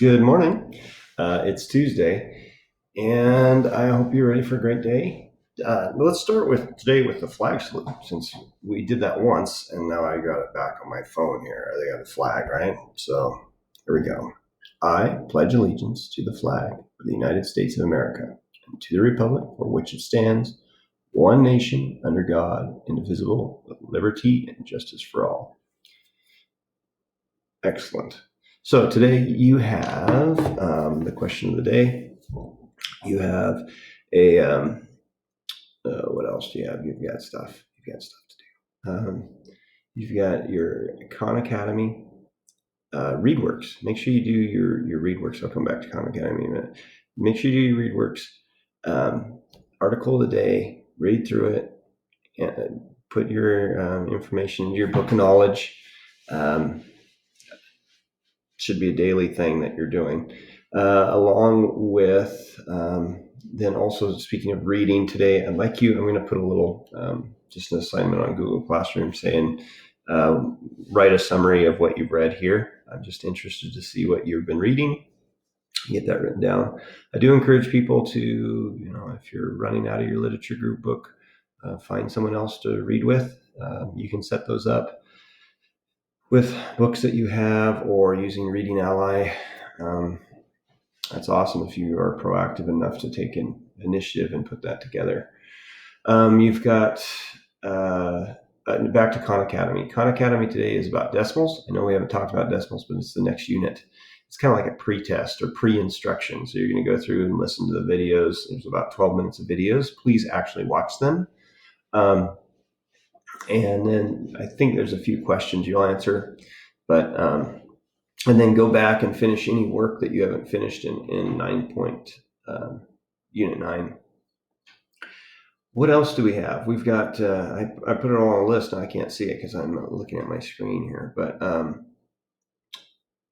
Good morning. It's Tuesday, and I hope you're ready for a great day. Let's start with today with the flag salute, since we did that once, and now I got it back on my phone here. They got a flag, right? So here we go. I pledge allegiance to the flag of the United States of America and to the republic for which it stands, one nation under God, indivisible, with liberty and justice for all. Excellent. So today you have the question of the day. You have a what else do you have? You've got stuff. You've got stuff to do. You've got your Khan Academy ReadWorks. Make sure you do your ReadWorks. I'll come back to Khan Academy in a minute. Make sure you do your ReadWorks. Article of the day. Read through it. And put your information in your book of knowledge. Should be a daily thing that you're doing, along with then also speaking of reading today. I'm going to put a little just an assignment on Google Classroom saying write a summary of what you've read here. I'm just interested to see what you've been reading. Get that written down. I do encourage people to, if you're running out of your literature group book, find someone else to read with. You can set those up with books that you have or using Reading Ally. That's awesome if you are proactive enough to take an initiative and put that together. You've got back to Khan Academy. Khan Academy today is about decimals. I know we haven't talked about decimals, but it's the next unit. It's kind of like a pre-test or pre-instruction. So you're going to go through and listen to the videos. There's about 12 minutes of videos. Please actually watch them. And then I think there's a few questions you'll answer, but and then go back and finish any work that you haven't finished in Unit 9. What else do we have? We've got, I put it all on a list and I can't see it because I'm not looking at my screen here, but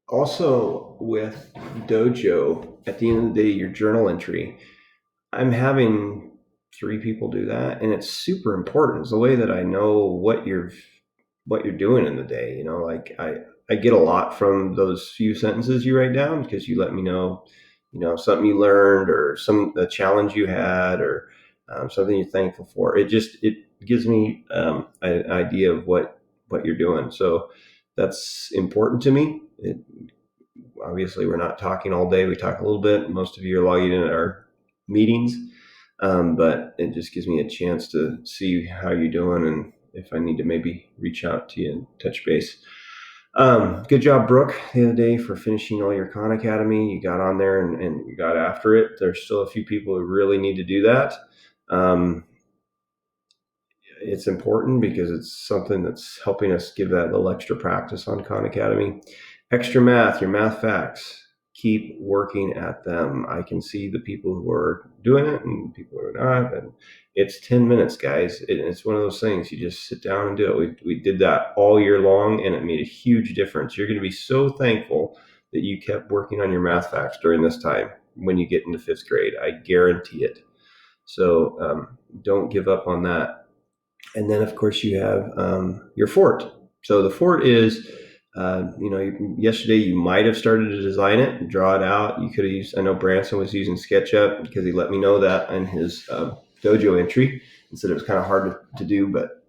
also with Dojo, at the end of the day, your journal entry, I'm having 3 people do that, and it's super important. It's the way that I know what you're doing in the day. Like I get a lot from those few sentences you write down because you let me know, something you learned or a challenge you had or something you're thankful for. It gives me an idea of what you're doing. So that's important to me. Obviously, we're not talking all day. We talk a little bit. Most of you are logging in at our meetings. But it just gives me a chance to see how you're doing and if I need to maybe reach out to you and touch base. Good job, Brooke, the other day for finishing all your Khan Academy. You got on there and you got after it. There's still a few people who really need to do that. It's important because it's something that's helping us give that little extra practice on Khan Academy. Extra math, your math facts. Keep working at them. I can see the people who are doing it and people who are not. And it's 10 minutes, guys. It's one of those things. You just sit down and do it. We did that all year long, and it made a huge difference. You're going to be so thankful that you kept working on your math facts during this time when you get into 5th grade. I guarantee it. So don't give up on that. And then, of course, you have your fort. So the fort is... yesterday you might have started to design it and draw it out. You could have used, I know Branson was using SketchUp because he let me know that in his dojo entry and said it was kind of hard to do, but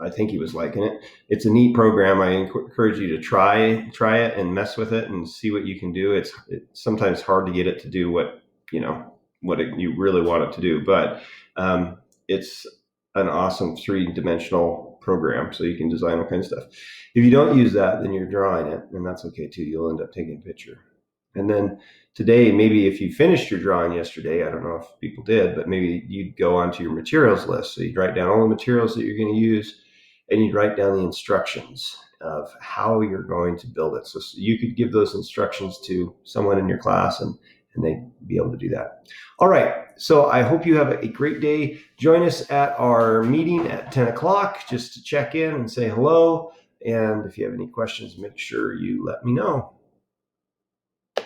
I think he was liking it. It's a neat program. I encourage you to try it and mess with it and see what you can do. It's sometimes hard to get it to do what you really want it to do, but it's an awesome 3-dimensional program, so you can design all kinds of stuff. If you don't use that, then you're drawing it, and that's okay too. You'll end up taking a picture. And then today, maybe if you finished your drawing yesterday, I don't know if people did, but maybe you'd go onto your materials list. So you'd write down all the materials that you're going to use, and you'd write down the instructions of how you're going to build it. So you could give those instructions to someone in your class, and they'd be able to do that. All right. So I hope you have a great day. Join us at our meeting at 10 o'clock just to check in and say hello. And if you have any questions, make sure you let me know.